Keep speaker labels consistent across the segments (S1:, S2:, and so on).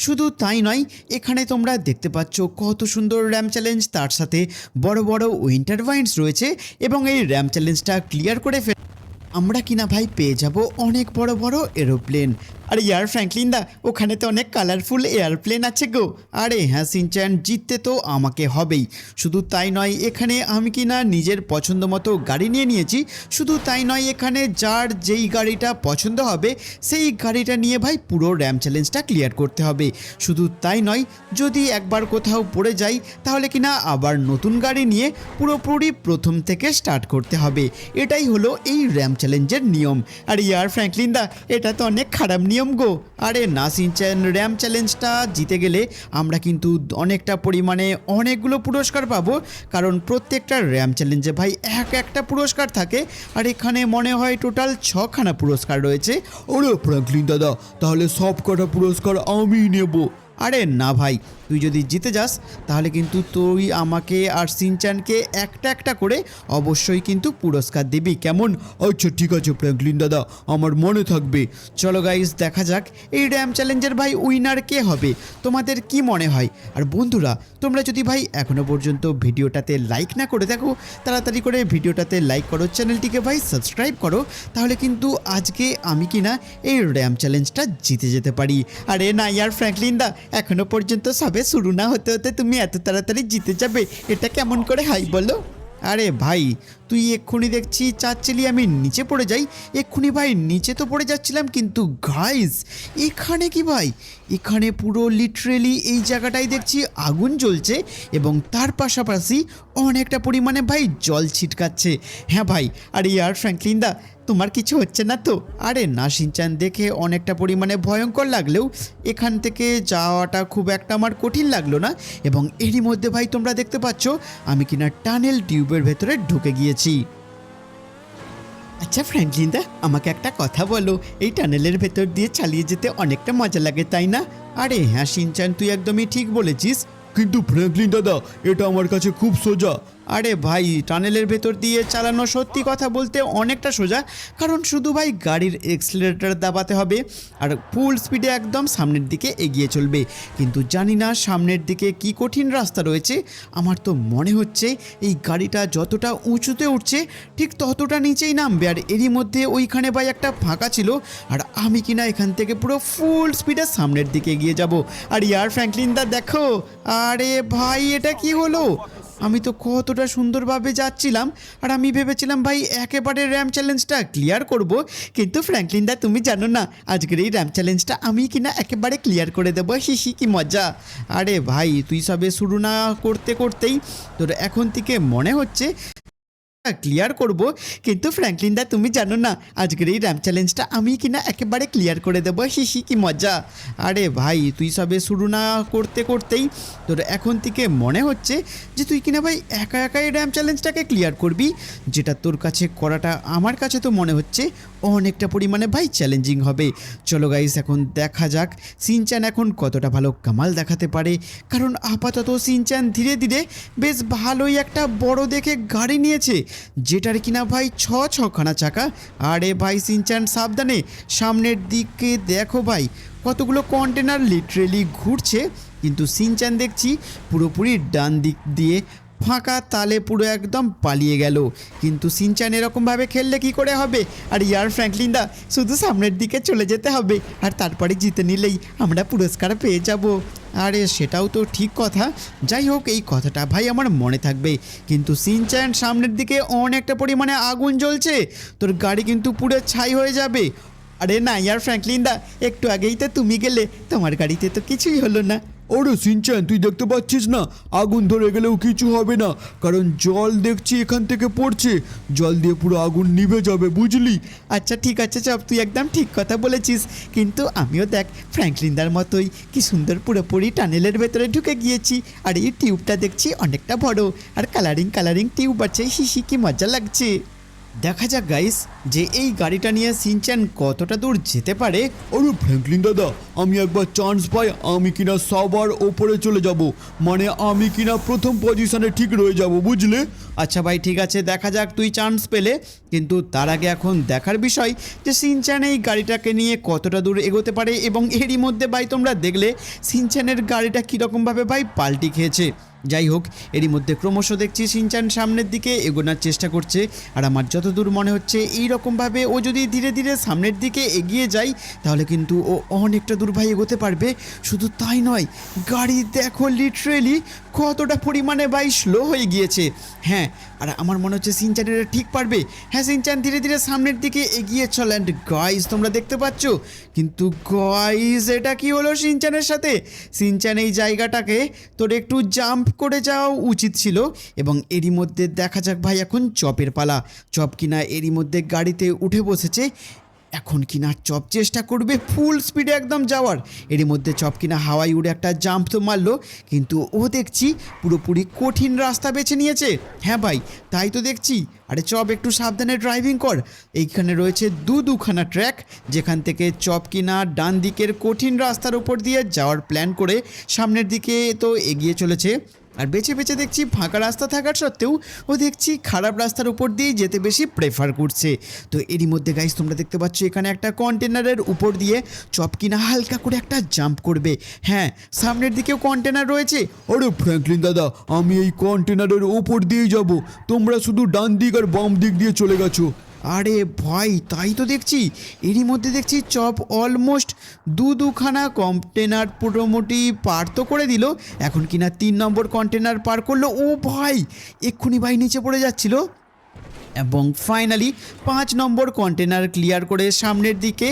S1: শুধু তাই নয়, এখানে তোমরা দেখতে পাচ্ছ কত সুন্দর র্যাম চ্যালেঞ্জ, তার সাথে বড় বড় উইন্টার ভাইন্স রয়েছে এবং এই র্যাম চ্যালেঞ্জটা ক্লিয়ার করে আমরা কিনা ভাই পেয়ে যাব অনেক বড় বড় এরোপ্লেন। আর ইয়ার ফ্র্যাঙ্কলিন দা, ওখানে তো অনেক কালারফুল এয়ারপ্লেন আছে গো। আরে হ্যাঁ সিনচ্যান, জিততে তো আমাকে হবেই। শুধু তাই নয়, এখানে আমি কিনা নিজের পছন্দ মতো গাড়ি নিয়ে নিয়েছি। শুধু তাই নয়, এখানে যার যেই গাড়িটা পছন্দ হবে সেই গাড়িটা নিয়ে ভাই পুরো র্যাম চ্যালেঞ্জটা ক্লিয়ার করতে হবে। শুধু তাই নয়, যদি একবার কোথাও পড়ে যাই তাহলে কিনা আবার নতুন গাড়ি নিয়ে পুরোপুরি প্রথম থেকে স্টার্ট করতে হবে। এটাই হলো এই র্যাম চ্যালেঞ্জের নিয়ম। আর ইয়ার ফ্র্যাঙ্কলিন দা, এটা তো অনেক খারাপ নিয়ম গো। আরে না সিনচ্যান, র্যাম চ্যালেঞ্জটা জিতে গেলে আমরা কিন্তু অনেকটা পরিমাণে অনেকগুলো পুরস্কার পাবো, কারণ প্রত্যেকটা র্যাম চ্যালেঞ্জে ভাই একটা পুরস্কার থাকে। আর এখানে মনে হয় টোটাল 6খানা পুরস্কার রয়েছে।
S2: ওরে ফ্র্যাঙ্কলিন দাদা, তাহলে সব কটা পুরস্কার আমি নেব।
S1: আরে না ভাই, তুই যদি জিতে যাস তাহলে কিন্তু তুই আমাকে আর সিনচ্যানকে একটা একটা করে অবশ্যই কিন্তু পুরস্কার দিবি, কেমন?
S2: আচ্ছা ঠিক আছে ফ্র্যাঙ্কলিন দাদা, আমার মনে থাকবে।
S1: চলো গাইস, দেখা যাক এই র্যাম চ্যালেঞ্জের ভাই উইনার কে হবে, তোমাদের কি মনে হয়? আর বন্ধুরা, তোমরা যদি ভাই এখনো পর্যন্ত ভিডিওটাতে লাইক না করে দেখো, তাড়াতাড়ি করে ভিডিওটাতে লাইক করো, চ্যানেলটিকে ভাই সাবস্ক্রাইব করো, তাহলে কিন্তু আজকে আমি কিনা এই র্যাম চ্যালেঞ্জটা জিতে যেতে পারি। আরে না ইয়ার ফ্র্যাঙ্কলিন দা, এখনো পর্যন্ত সবে শুরু না হতে হতে তুমি এত তাড়াতাড়ি জিতে যাবে, এটা কেমন করে হয় বলো? আরে ভাই, তুই এক্ষুনি দেখছি চাচ্ছিলি আমি নিচে পড়ে যাই, এক্ষুনি ভাই নিচে তো পড়ে যাচ্ছিলাম, কিন্তু গাইস এখানে কি ভাই, এখানে পুরো লিটারেলি এই জায়গাটাই দেখছি আগুন জ্বলছে এবং তার পাশাপাশি অনেকটা পরিমাণে ভাই জল ছিটকাচ্ছে। হ্যাঁ ভাই, আর ইয়ার ফ্র্যাঙ্কলিন দা, তোমার কিছু হচ্ছে না তো? আরে না সিনচ্যান, দেখে অনেকটা পরিমাণে ভয়ঙ্কর লাগলেও এখান থেকে যাওয়াটা খুব একটা আমার কঠিন লাগলো না। এবং এরই মধ্যে ভাই তোমরা দেখতে পাচ্ছ আমি কিনা টানেল টিউবের ভেতরে ঢুকে গিয়েছি। আচ্ছা ফ্র্যাঙ্কলিন দা, আমাকে একটা কথা বলো, এই টানেলের ভেতর দিয়ে চালিয়ে যেতে অনেকটা মজা লাগে তাই না? আরে হ্যাঁ সিনচ্যান, তুই একদমই ঠিক বলেছিস।
S2: কিন্তু ফ্র্যাঙ্কলিন দাদা, এটা আমার কাছে খুব সোজা।
S1: আরে ভাই, টানেলের ভেতর দিয়ে চালানো সত্যি কথা বলতে অনেকটা সোজা, কারণ শুধু ভাই গাড়ির এক্সিলারেটর দাবাতে হবে আর ফুল স্পিডে একদম সামনের দিকে এগিয়ে চলবে। কিন্তু জানি না সামনের দিকে কি কঠিন রাস্তা রয়েছে। আমার তো মনে হচ্ছে এই গাড়িটা যতটা উঁচুতে উঠছে ঠিক ততটা নিচেই নামবে। আর এরই মধ্যে ওইখানে ভাই একটা ফাঁকা ছিল, আর আমি কিনা এখান থেকে পুরো ফুল স্পিডে সামনের দিকে এগিয়ে যাব। আর ইয়ার ফ্র্যাঙ্কলিন দা দেখো, আরে ভাই এটা কি হলো? আমি তো কতটা সুন্দরভাবে যাচ্ছিলাম আর আমি ভেবেছিলাম ভাই একেবারে র্যাম চ্যালেঞ্জটা ক্লিয়ার করব, কিন্তু ফ্র্যাঙ্কলিন দা তুমি জানো না, আজকের এই র্যাম চ্যালেঞ্জটা আমি কিনা একেবারে ক্লিয়ার করে দেবো। হিহি কি মজা! আরে ভাই, তুই সবে শুরু না করতে করতেই তোর এখন থেকে মনে হচ্ছে ক্লিয়ার করব, কিন্তু ফ্র্যাঙ্কলিন দা তুমি জানো না, আজকের এই র্যাম চ্যালেঞ্জটা আমি কিনা একেবারে ক্লিয়ার করে দেবো। হিহি কি মজা! আরে ভাই, তুই সবে শুরু না করতে করতেই তোর এখন থেকে মনে হচ্ছে যে তুই কিনা ভাই একা একাই র্যাম চ্যালেঞ্জটাকে ক্লিয়ার করবি, যেটা তোর কাছে করাটা আমার কাছে তো মনে হচ্ছে অনেকটা পরিমাণে ভাই চ্যালেঞ্জিং হবে। চলো গাইস, এখন দেখা যাক সিনচ্যান এখন কতটা ভালো কামাল দেখাতে পারে, কারণ আপাতত সিনচ্যান ধীরে ধীরে বেশ ভালোই একটা বড় দেখে গাড়ি নিয়েছে, যেটার কিনা ভাই ছখানা চাকা। আরে ভাই সিনচ্যান সাবধানে, সামনের দিকে দেখো ভাই কতগুলো কন্টেনার লিটারেলি ঘুরছে, কিন্তু সিনচ্যান দেখছি পুরোপুরি ডান দিক দিয়ে ফাঁকা তালে পুরো একদম পালিয়ে গেল। কিন্তু সিনচ্যান এরকমভাবে খেললে কি করে হবে? আর ইয়ার ফ্র্যাঙ্কলিন দা, শুধু সামনের দিকে চলে যেতে হবে আর তারপরে জিতে নিলেই আমরা পুরস্কার পেয়ে যাব। আরে সেটাও তো ঠিক কথা, যাই হোক এই কথাটা ভাই আমার মনে থাকবে। কিন্তু সিনচ্যান, সামনের দিকে অনেকটা পরিমাণে আগুন জ্বলছে, তোর গাড়ি কিন্তু পুরো ছাই হয়ে যাবে। আরে না ইয়ার ফ্র্যাঙ্কলিন দা, একটু আগেই তো তুমি গেলে, তোমার গাড়িতে তো কিছুই হলো না।
S2: ওরে সিনচ্যান, তুই দেখতে পাচ্ছিস না আগুন ধরে গেলেও কিছু হবে না, কারণ জল দেখছি এখান থেকে পড়ছে, জল দিয়ে পুরো আগুন নিভে যাবে, বুঝলি?
S1: আচ্ছা ঠিক আছে চপ, তুই একদম ঠিক কথা বলেছিস, কিন্তু আমিও দেখ ফ্র্যাঙ্কলিনদার মতোই কি সুন্দর পুরোপুরি টানেলের ভেতরে ঢুকে গিয়েছি। আর এই টিউবটা দেখছি অনেকটা বড় আর কালারিং টিউব আছে। হিহি কি মজা লাগছে। দেখা যাক গাইস যে এই গাড়িটা নিয়ে সিনচ্যান কতটা দূর যেতে পারে।
S2: আরে ফ্র্যাঙ্কলিন দাদা, আমি একবার চান্স পাই আমি কিনা সবার ওপরে চলে যাব, মানে আমি কিনা প্রথম পজিশনে ঠিক রয়ে যাব, বুঝলে?
S1: আচ্ছা ভাই ঠিক আছে, দেখা যাক তুই চান্স পেলে, কিন্তু তার আগে এখন দেখার বিষয় যে সিনচ্যান এই গাড়িটাকে নিয়ে কতটা দূর এগোতে পারে। এবং এরই মধ্যে ভাই তোমরা দেখলে সিনচ্যানের গাড়িটা কীরকমভাবে ভাই পাল্টি খেয়েছে। যাই হোক, এরই মধ্যে ক্রমশ দেখছি সিনচ্যান সামনের দিকে এগোনোর চেষ্টা করছে। আর আমার যতদূর মনে হচ্ছে এই রকমভাবে ও যদি ধীরে ধীরে সামনের দিকে এগিয়ে যায় তাহলে কিন্তু ও অনেকটা দূর ভাই এগোতে পারবে। শুধু তাই নয়, গাড়ি দেখো লিটারেলি কতটা পরিমাণে ভাই স্লো হয়ে গিয়েছে। হ্যাঁ, আর আমার মনে হচ্ছে সিনচ্যান এটা ঠিক পারবে। হ্যাঁ, সিনচ্যান ধীরে ধীরে সামনের দিকে এগিয়ে চল। অ্যান্ড গাইজ তোমরা দেখতে পাচ্ছ, কিন্তু গাইজ এটা কি হলো সিনচ্যানের সাথে? সিনচ্যান এই জায়গাটাকে তোর একটু জাম্প করে যাওয়া উচিত ছিল। এবং এরই মধ্যে দেখা যাক ভাই এখন চপের পালা। চপ কিনা এরই মধ্যে গাড়িতে উঠে বসেছে। এখন কিনা চপ চেষ্টা করবে ফুল স্পিডে একদম যাওয়ার। এরই মধ্যে চপ কিনা হাওয়ায় উড়ে একটা জাম্প তো মারলো, কিন্তু ও দেখছি পুরোপুরি কঠিন রাস্তা বেছে নিয়েছে। হ্যাঁ ভাই, তাই তো দেখছি। আরে চপ একটু সাবধানে ড্রাইভিং কর। এইখানে রয়েছে দুখানা ট্র্যাক, যেখান থেকে চপ কিনা ডান দিকের কঠিন রাস্তার উপর দিয়ে যাওয়ার প্ল্যান করে সামনের দিকে তো এগিয়ে চলেছে। আর বেছে বেছে দেখছি ফাঁকা রাস্তা থাকার সত্ত্বেও ও দেখছি খারাপ রাস্তার উপর দিয়েই যেতে বেশি প্রেফার করছে। তো এরই মধ্যে গাইস তোমরা দেখতে পাচ্ছ এখানে একটা কন্টেনারের উপর দিয়ে চপ কিনা হালকা করে একটা জাম্প করবে। হ্যাঁ, সামনের দিকেও কন্টেনার রয়েছে।
S2: আরে ফ্র্যাঙ্কলিন দাদা, আমি এই কন্টেনারের ওপর দিয়ে যাব, তোমরা শুধু ডান দিক আর বাম দিক দিয়ে চলে গেছো।
S1: আরে ভাই, তাই তো দেখছি। এরই মধ্যে দেখছি চপ অলমোস্ট দুখানা কন্টেনার মোটামুটি পার তো করে দিল। এখন কিনা 3 নম্বর কন্টেনার পার করলো। ও ভাই, এক্ষুনি ভাই নিচে পড়ে যাচ্ছিল। এবং ফাইনালি 5 নম্বর কন্টেনার ক্লিয়ার করে সামনের দিকে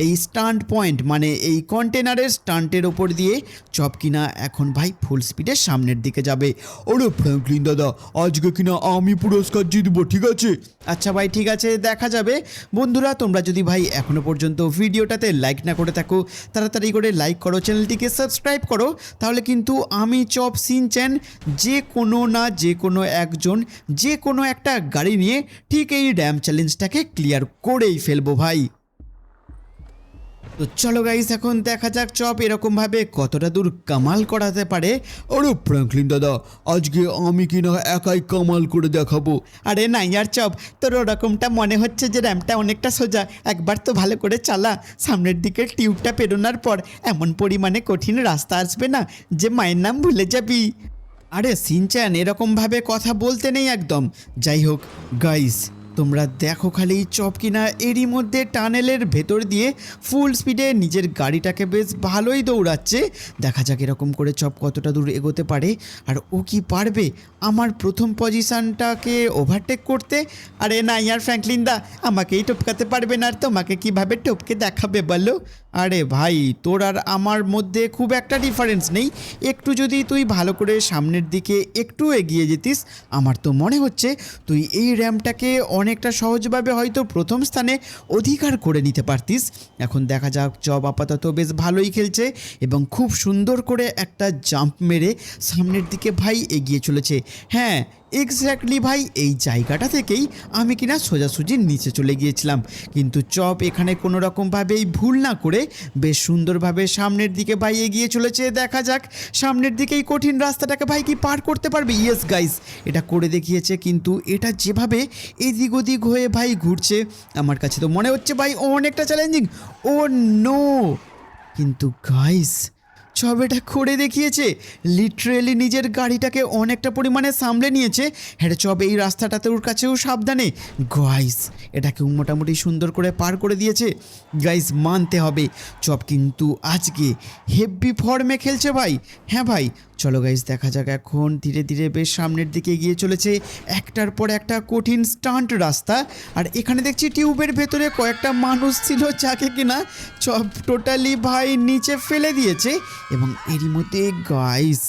S1: এই স্টান্ট পয়েন্ট, মানে এই কন্টেনারের স্টান্টের ওপর দিয়ে চপ কিনা এখন ভাই ফুল স্পিডে সামনের দিকে যাবে।
S2: আরে ফ্র্যাঙ্কলিন দাদা, আজকে কিনা আমি পুরস্কার জিতবো, ঠিক আছে?
S1: আচ্ছা ভাই ঠিক আছে, দেখা যাবে। বন্ধুরা, তোমরা যদি ভাই এখনও পর্যন্ত ভিডিওটাতে লাইক না করে থাকো তাড়াতাড়ি করে লাইক করো, চ্যানেলটিকে সাবস্ক্রাইব করো। তাহলে কিন্তু আমি চপ সিনচ্যান যে কোনো একজন যে কোনো একটা গাড়ি নিয়ে ঠিক এই ড্যাম চ্যালেঞ্জটাকে ক্লিয়ার করেই ফেলবো ভাই। তো চলো গাইস, এখন দেখা যাক চপ এরকমভাবে কতটা দূর কামাল করাতে পারে।
S2: আরে ফ্র্যাঙ্কলিন দাদা, আজকে আমি কিনা একাই কামাল করে দেখাবো।
S1: আরে না ইয়ার চপ, তোর ওরকমটা মনে হচ্ছে যে র্যাম্পটা অনেকটা সোজা। একবার তো ভালো করে চালা, সামনের দিকে টিউবটা পেরোনোর পর এমন পরিমাণে কঠিন রাস্তা আসবে না যে মায়ের নাম ভুলে যাবি। আরে সিনচ্যান, এরকমভাবে কথা বলতে নেই একদম। যাই হোক গাইস, তোমরা দেখো খালি চপ কিনা এরই মধ্যে টানেলের ভেতর দিয়ে ফুল স্পিডে নিজের গাড়িটাকে বেশ ভালোই দৌড়াচ্ছে। দেখা যাক এরকম করে চপ কতটা দূর এগোতে পারে, আর ও কি পারবে আমার প্রথম পজিশনটাকে ওভারটেক করতে। আরে না ইয়ার ফ্র্যাঙ্কলিন দা, আমাকেই টপকাতে পারবে না, আর তোমাকে কিভাবে টপকে দেখাবে বলো? আরে ভাই, তোর আর আমার মধ্যে খুব একটা ডিফারেন্স নেই। একটু যদি তুই ভালো করে সামনের দিকে একটু এগিয়ে যেতিস, আমার তো মনে হচ্ছে তুই এই র্যাম্পটাকে অনেকটা সহজভাবে হয়তো প্রথম স্থানে অধিকার করে নিতে পারতিস। এখন দেখা যাক, চপ আপাতত বেশ ভালোই খেলছে এবং খুব সুন্দর করে একটা জাম্প মেরে সামনের দিকে ভাই এগিয়ে চলেছে। হ্যাঁ এক্স্যাক্টলি ভাই, এই জায়গাটা থেকেই আমি কিনা সোজাসুজি নিচে চলে গিয়েছিলাম, কিন্তু চপ এখানে কোনো রকমভাবেই ভুল না করে বেশ সুন্দরভাবে সামনের দিকে ভাই এগিয়ে চলেছে। দেখা যাক সামনের দিকেই কঠিন রাস্তাটাকে ভাই কি পার করতে পারবে। ইয়েস গাইস, এটা করে দেখিয়েছে, কিন্তু এটা যেভাবে এদিক ওদিক হয়ে ভাই ঘুরছে আমার কাছে তো মনে হচ্ছে ভাই অনেকটা চ্যালেঞ্জিং। ও নো, কিন্তু গাইস চপ এটা করে দেখিয়েছে, লিটারেলি নিজের গাড়িটাকে অনেকটা পরিমাণে সামলে নিয়েছে। হ্যাঁ চপ এই রাস্তাটাতে ওর কাছেও সাবধানে। গাইস এটাকে মোটামুটি সুন্দর করে পার করে দিয়েছে। গাইস মানতে হবে, চপ কিন্তু আজকে হেভি ফর্মে খেলছে ভাই। হ্যাঁ ভাই, চলো গাইস দেখা যাক, এখন ধীরে ধীরে বেশ সামনের দিকে এগিয়ে চলেছে। একটার পর একটা কঠিন স্টান্ট রাস্তা, আর এখানে দেখছি টিউবের ভেতরে কয়েকটা মানুষ ছিল যাকে কিনা চপ টোটালি ভাই নিচে ফেলে দিয়েছে। এবং এরই মধ্যে গাইস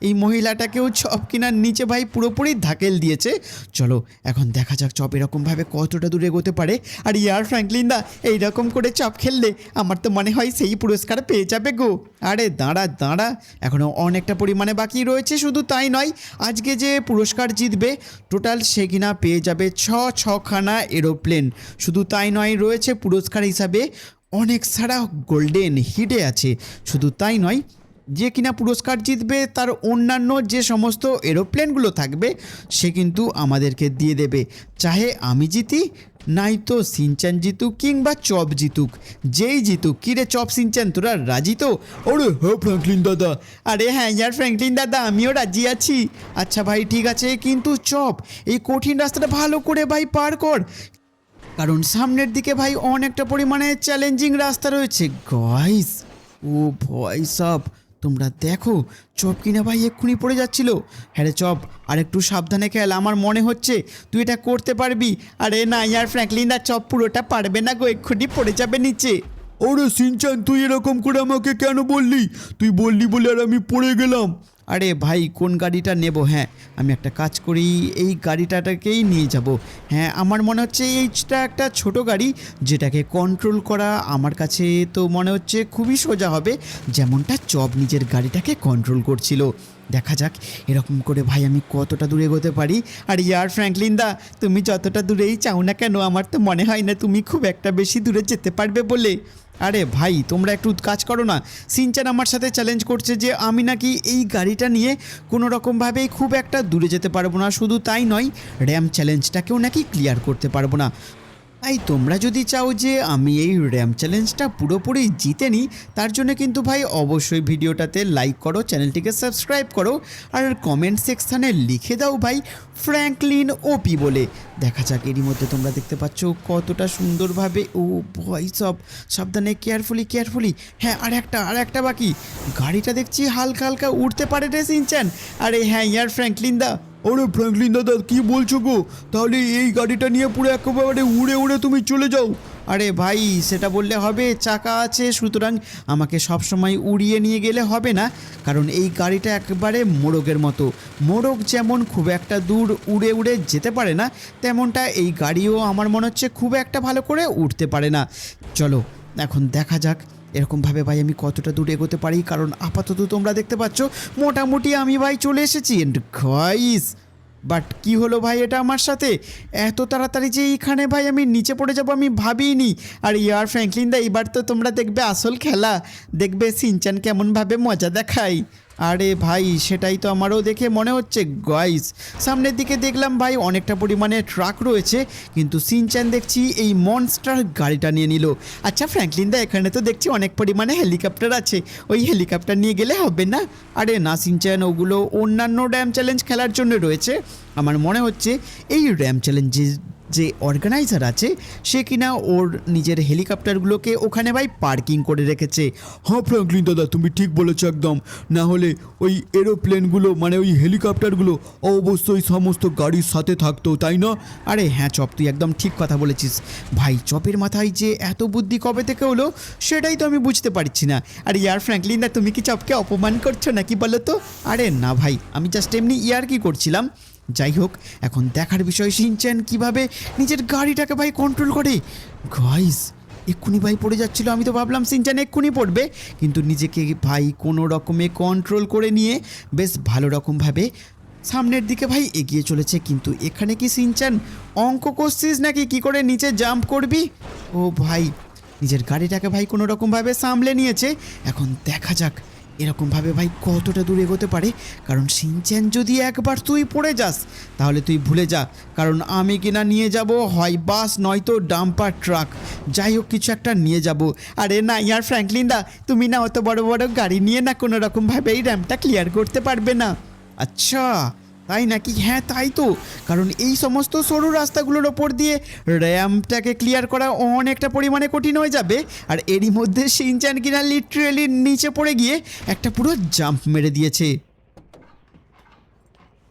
S1: এই মহিলাটাকেও চপ কিনার নিচে ভাই পুরোপুরি ধাকেল দিয়েছে। চলো এখন দেখা যাক চপ এরকমভাবে কতটা দূরে এগোতে পারে। আর ইয়ার ফ্র্যাঙ্কলিন দা, এইরকম করে চপ খেললে আমার তো মনে হয় সেই পুরস্কার পেয়ে যাবে গো। আরে দাঁড়া দাঁড়া, এখনও অনেকটা পরিমাণে বাকি রয়েছে। শুধু তাই নয়, আজকে যে পুরস্কার জিতবে টোটাল সে কিনা পেয়ে যাবে ছখানা এরোপ্লেন। শুধু তাই নয়, রয়েছে পুরস্কার হিসাবে অনেক সারা গোল্ডেন হিটে আছে। শুধু তাই নয়, যে কিনা পুরস্কার জিতবে তার অন্যান্য যে সমস্ত এরোপ্লেনগুলো থাকবে সে কিন্তু আমাদেরকে দিয়ে দেবে। চাহে আমি জিতি, নাই তো সিনচ্যান জিতুক কিংবা চপ জিতুক, যেই জিতুক। কিরে চপ সিনচ্যান, তোরা রাজি তো?
S2: আরে হ্যাঁ ফ্র্যাঙ্কলিন দাদা।
S1: আরে হ্যাঁ ইয়ার ফ্র্যাঙ্কলিন দাদা, আমিও রাজি আছি। আচ্ছা ভাই ঠিক আছে, কিন্তু চপ এই কঠিন রাস্তাটা ভালো করে ভাই পার কর, কারণ সামনের দিকে ভাই অনেকটা পরিমাণে চ্যালেঞ্জিং রাস্তা রয়েছে। গাইস, ও ভয় সব তোমরা দেখো, চপ কিনা ভাই এক্ষুনি পড়ে যাচ্ছিল। হ্যাঁ রে চপ, আর একটু সাবধানে খেল, আমার মনে হচ্ছে তুই এটা করতে পারবি। আরে না ইয়ার ফ্র্যাঙ্কলিন দা, চপ পুরোটা পারবে না গো, এক্ষুনি পড়ে যাবে নিচে।
S2: ওরে সিনচ্যান, তুই এরকম করে আমাকে কেন বললি? তুই বললি বলে আর আমি পড়ে গেলাম।
S1: আরে ভাই কোন গাড়িটা নেব? হ্যাঁ আমি একটা কাজ করি, এই গাড়িটাকেই নিয়ে যাব। হ্যাঁ আমার মনে হচ্ছে এইটা একটা ছোট গাড়ি, যেটাকে কন্ট্রোল করা আমার কাছে তো মনে হচ্ছে খুবই সোজা হবে, যেমনটা চপ নিজের গাড়িটাকে কন্ট্রোল করছিল। দেখা যাক এরকম করে ভাই আমি কতটা দূরে এগোতে পারি। আর ইয়ার ফ্র্যাঙ্কলিন দা, তুমি যতটা দূরেই চাও না কেন, আমার তো মনে হয় না তুমি খুব একটা বেশি দূরে যেতে পারবে বলে। আরে ভাই তোমরা একটু কাজ করো না, সিনচ্যান আমার সাথে চ্যালেঞ্জ করছে যে আমি নাকি এই গাড়িটা নিয়ে কোনো রকমভাবেই খুব একটা দূরে যেতে পারবো না। শুধু তাই নয়, র্যাম চ্যালেঞ্জটাকেও নাকি ক্লিয়ার করতে পারবো না। তাই তোমরা যদি চাও যে আমি এই র্যাম চ্যালেঞ্জটা পুরোপুরি জিতে নিই, তার জন্য কিন্তু ভাই অবশ্যই ভিডিওটাতে লাইক করো, চ্যানেলটিকে সাবস্ক্রাইব করো, আর কমেন্ট সেকশানে লিখে দাও ভাই ফ্র্যাঙ্কলিন ওপি বলে। দেখা যাক এরই মধ্যে তোমরা দেখতে পাচ্ছ কতটা সুন্দরভাবে, ও ভাই সব সাবধানে, কেয়ারফুলি। হ্যাঁ আর একটা বাকি। গাড়িটা দেখছি হালকা হালকা উঠতে পারে রে সিনচ্যান। আরে হ্যাঁ ইয়ার ফ্র্যাঙ্কলিন দা।
S2: আরে ফ্র্যাঙ্কলিন দাদা, কি বলছো গো? তাহলে এই গাড়িটা নিয়ে পুরো একেবারে উড়ে উড়ে তুমি চলে যাও।
S1: আরে ভাই সেটা বললে হবে? চাকা আছে, সুতরাং আমাকে সবসময় উড়িয়ে নিয়ে গেলে হবে না, কারণ এই গাড়িটা একেবারে মোড়কের মতো। মোড়ক যেমন খুব একটা দূর উড়ে উড়ে যেতে পারে না, তেমনটা এই গাড়িও আমার মনে হচ্ছে খুব একটা ভালো করে উঠতে পারে না। চলো এখন দেখা যাক এরকমভাবে ভাই আমি কতটা দূর এগোতে পারি, কারণ আপাতত তোমরা দেখতে পাচ্ছ মোটামুটি আমি ভাই চলে এসেছি। গাইস বাট কি হলো ভাই এটা আমার সাথে? এত তাড়াতাড়ি যে এইখানে ভাই আমি নিচে পড়ে যাব আমি ভাবিনি। আর ইয়ার ফ্র্যাঙ্কলিন দা, এবার তো তোমরা দেখবে আসল খেলা, দেখবে সিনচ্যান কেমনভাবে মজা দেখায়। আরে ভাই সেটাই তো আমারও দেখে মনে হচ্ছে। গাইস সামনের দিকে দেখলাম ভাই অনেকটা পরিমাণে ট্রাক রয়েছে, কিন্তু সিনচ্যান দেখছি এই মনস্টার গাড়িটা নিয়ে নিল। আচ্ছা ফ্র্যাঙ্কলিন দা, এখানে তো দেখছি অনেক পরিমাণে হেলিকপ্টার আছে, ওই হেলিকপ্টার নিয়ে গেলে হবে না? আরে না সিনচ্যান, ওগুলো অন্যান্য র্যাম চ্যালেঞ্জ খেলার জন্য রয়েছে। আমার মনে হচ্ছে এই র্যাম চ্যালেঞ্জে যে অর্গানাইজার আছে সে কিনা ওর নিজের হেলিকপ্টারগুলোকে ওখানে ভাই পার্কিং করে রেখেছে।
S2: হ্যাঁ ফ্র্যাঙ্কলিন দাদা, তুমি ঠিক বলেছো একদম। না হলে ওই এরোপ্লেনগুলো মানে ওই হেলিকপ্টারগুলো অবশ্যই সমস্ত গাড়ির সাথে থাকতো, তাই না?
S1: আরে হ্যাঁ চপ, তুই একদম ঠিক কথা বলেছিস ভাই। চপের মাথায় যে এত বুদ্ধি কবে থেকে হলো সেটাই তো আমি বুঝতে পারছি না। আর ইয়ার ফ্র্যাঙ্কলিন দা, তুমি কি চপকে অপমান করছো নাকি বলো তো? আরে না ভাই, আমি জাস্ট এমনি ইয়ার কি করছিলাম। যাই হোক, এখন দেখার বিষয় সিনচ্যান কিভাবে নিজের গাড়িটাকে ভাই কন্ট্রোল করে। গাইস এক্ষুনি ভাই পড়ে যাচ্ছিল, আমি তো ভাবলাম সিনচ্যান এক্ষুনি পড়বে, কিন্তু নিজেকে ভাই কোনো রকমে কন্ট্রোল করে নিয়ে বেশ ভালো রকমভাবে সামনের দিকে ভাই এগিয়ে চলেছে। কিন্তু এখানে কি সিনচ্যান অঙ্ক করছিস নাকি কি করে নিচে জাম্প করবি? ও ভাই নিজের গাড়িটাকে ভাই কোনো রকমভাবে সামলে নিয়েছে। এখন দেখা যাক এরকমভাবে ভাই কতটা দূর এগোতে পারে, কারণ সিনচ্যান যদি একবার তুই পড়ে যাস তাহলে তুই ভুলে যা, কারণ আমি কিনা নিয়ে যাব হয় বাস নয়তো ডাম্পার ট্রাক, যাই হোক কিছু একটা নিয়ে যাব। আরে না ইয়ার ফ্র্যাঙ্কলিন দা, তুমি না অত বড় বড় গাড়ি নিয়ে না কোনো রকমভাবে এই র্যাম্পটা ক্লিয়ার করতে পারবে না। আচ্ছা তাই নাকি? হ্যাঁ তাই তো, কারণ এই সমস্ত সরু রাস্তাগুলোর ওপর দিয়ে র্যাম্পটাকে ক্লিয়ার করা অনেকটা পরিমাণে কঠিন হয়ে যাবে। আর এরই মধ্যে সিনচ্যান কিনা লিটারেলি নিচে পড়ে গিয়ে একটা পুরো জাম্প মেরে দিয়েছে,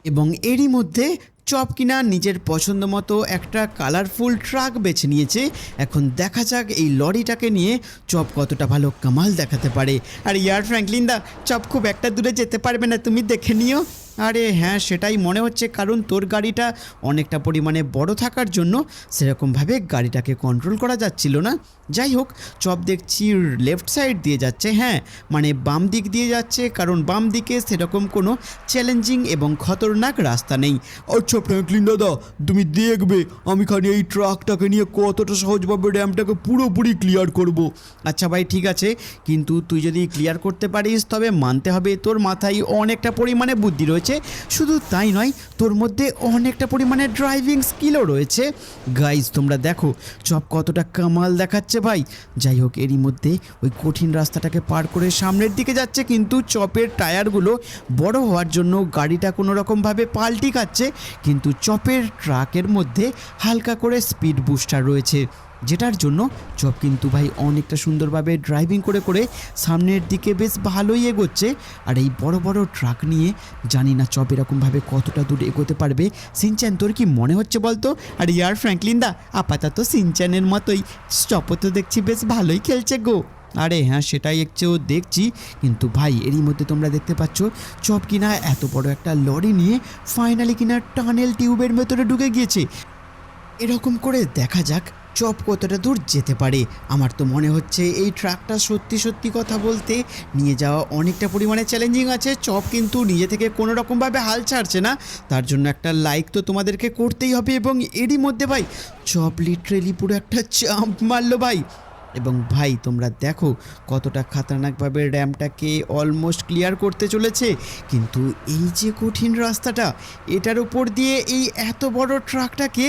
S1: এবং এরই মধ্যে চপ কিনা নিজের পছন্দ মতো একটা কালারফুল ট্রাক বেছে নিয়েছে। এখন দেখা যাক এই লরিটাকে নিয়ে চপ কতটা ভালো কামাল দেখাতে পারে। আর ইয়ার ফ্র্যাঙ্কলিন দা, চপ খুব একটা দূরে যেতে পারবে না, তুমি দেখে নিও। আরে হ্যাঁ, সেটাই মনে হচ্ছে, কারণ তোর গাড়িটা অনেকটা পরিমাণে বড় থাকার জন্য সেরকমভাবে গাড়িটাকে কন্ট্রোল করা যাচ্ছিল না। যাই হোক, চপ দেখছি লেফট সাইড দিয়ে যাচ্ছে, হ্যাঁ মানে বাম দিক দিয়ে যাচ্ছে, কারণ বাম দিকে সেরকম কোনো চ্যালেঞ্জিং এবং খতরনাক রাস্তা নেই।
S2: আচ্ছা ফ্র্যাঙ্কলিন দাদা, তুমি দেখবে আমি খালি এই ট্রাকটাকে নিয়ে কতটা সহজভাবে র্যাম্পটাকে পুরোপুরি ক্লিয়ার করব।
S1: আচ্ছা ভাই, ঠিক আছে, কিন্তু তুই যদি ক্লিয়ার করতে পারিস তবে মানতে হবে তোর মাথায় অনেকটা পরিমাণে বুদ্ধি রয়েছে। শুধু তাই নয়, তোর মধ্যে অনেকটা পরিমাণে ড্রাইভিং স্কিলও রয়েছে। গাইজ তোমরা দেখো চপ কতটা কামাল দেখাচ্ছে ভাই। যাই হোক, এরই মধ্যে ওই কঠিন রাস্তাটাকে পার করে সামনের দিকে যাচ্ছে, কিন্তু চপের টায়ারগুলো বড় হওয়ার জন্য গাড়িটা কোনো রকমভাবে পাল্টি খাচ্ছে, কিন্তু চপের ট্রাকের মধ্যে হালকা করে স্পিড বুস্টার রয়েছে, যেটার জন্য চপ কিন্তু ভাই অনেকটা সুন্দরভাবে ড্রাইভিং করে করে সামনের দিকে বেশ ভালোই এগোচ্ছে। আর এই বড় বড় ট্রাক নিয়ে জানি না চপ এরকমভাবে কতটা দূর এগোতে পারবে। সিনচ্যান, তোর কি মনে হচ্ছে বলতো? আর ইয়ার ফ্র্যাঙ্কলিন দা, আপাতত সিনচ্যানের মতোই চপও তো দেখছি বেশ ভালোই খেলছে গো। আরে হ্যাঁ, সেটাই একচেও দেখছি, কিন্তু ভাই এরই মধ্যে তোমরা দেখতে পাচ্ছ চপ কিনা এত বড় একটা লরি নিয়ে ফাইনালি কিনা টানেল টিউবের ভেতরে ঢুকে গিয়েছে। এরকম করে দেখা যাক চপ কতটা দূর যেতে পারে। আমার তো মনে হচ্ছে এই ট্রাকটা সত্যি সত্যি কথা বলতে নিয়ে যাওয়া অনেকটা পরিমাণে চ্যালেঞ্জিং আছে। চপ কিন্তু নিজে থেকে কোনো রকমভাবে হাল ছাড়ছে না, তার জন্য একটা লাইক তো তোমাদেরকে করতেই হবে। এবং এরই মধ্যে ভাই চপ লিটারেলি পুরো একটা চাম্প মারলো ভাই। এবং ভাই তোমরা দেখো কতটা খতরনাকভাবে র্যাম্পটাকে অলমোস্ট ক্লিয়ার করতে চলেছে। কিন্তু এই যে কঠিন রাস্তাটা, এটার উপর দিয়ে এই এত বড় ট্রাকটাকে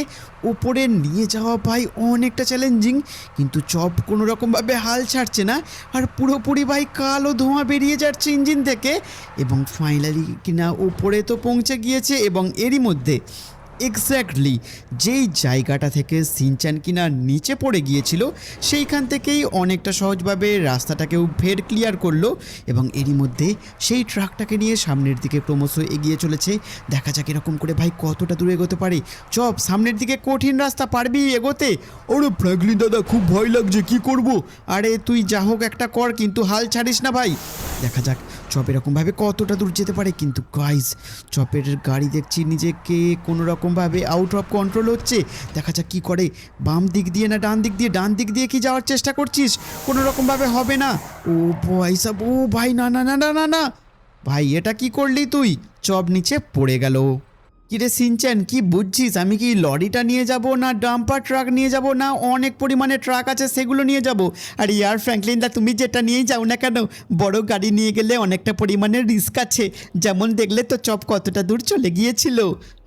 S1: উপরে নিয়ে যাওয়া ভাই অনেকটা চ্যালেঞ্জিং, কিন্তু চপ কোনো রকমভাবে হাল ছাড়ছে না। আর পুরোপুরি ভাই কালো ধোঁয়া বেরিয়ে যাচ্ছে ইঞ্জিন থেকে, এবং ফাইনালি কিনা উপরে তো পৌঁছে গিয়েছে। এবং এরই মধ্যে এক্স্যাক্টলি যেই জায়গাটা থেকে সিনচ্যান কিনা নিচে পড়ে গিয়েছিল সেইখান থেকেই অনেকটা সহজভাবে রাস্তাটাকেও ফের ক্লিয়ার করলো। এবং এরই মধ্যে সেই ট্রাকটাকে নিয়ে সামনের দিকে ক্রমশ এগিয়ে চলেছে। দেখা যাক এরকম করে ভাই কতটা দূর এগোতে পারে। চপ, সামনের দিকে কঠিন রাস্তা, পারবি এগোতে?
S2: আরে ফ্র্যাঙ্কলিন দাদা, খুব ভয় লাগছে, কি করব?
S1: আরে তুই যা হোক একটা কর, কিন্তু হাল ছাড়িস না ভাই। দেখা যাক চপ এরকমভাবে কতটা দূর যেতে পারে। কিন্তু গাইজ চপের গাড়ি দেখছি নিজেকে কোনো রকমভাবে আউট অফ কন্ট্রোল হচ্ছে। দেখা যাক কি করে, বাম দিক দিয়ে না ডান দিক দিয়ে? ডান দিক দিয়ে কি যাওয়ার চেষ্টা করছিস? কোনো রকমভাবে হবে না। ও ভাই সাব, ও ভাই না না না না না না ভাই, এটা কি করলি তুই? চপ নিচে পড়ে গেল। কিরে সিনচ্যান, কি বুঝছিস? আমি কি লরিটা নিয়ে যাব, না ডাম্পার ট্রাক নিয়ে যাব, না অনেক পরিমাণে ট্রাক আছে সেগুলো নিয়ে যাব? আর ইয়ার ফ্র্যাঙ্কলিন দা, তুমি যেটা নিয়েই যাও না কেন, বড় গাড়ি নিয়ে গেলে অনেকটা পরিমাণে রিস্ক আছে, যেমন দেখলে তো চপ কতটা দূর চলে গিয়েছিল।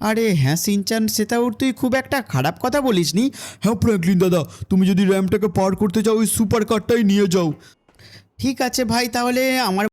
S1: আরে হ্যাঁ সিনচ্যান, সেটাও তুই খুব একটা খারাপ কথা বলিসনি।
S2: হ্যাঁ ফ্র্যাঙ্কলিন দাদা, তুমি যদি র্যাম্পটাকে পার করতে চাও ওই সুপার কারটাই নিয়ে যাও।
S1: ঠিক আছে ভাই, তাহলে আমার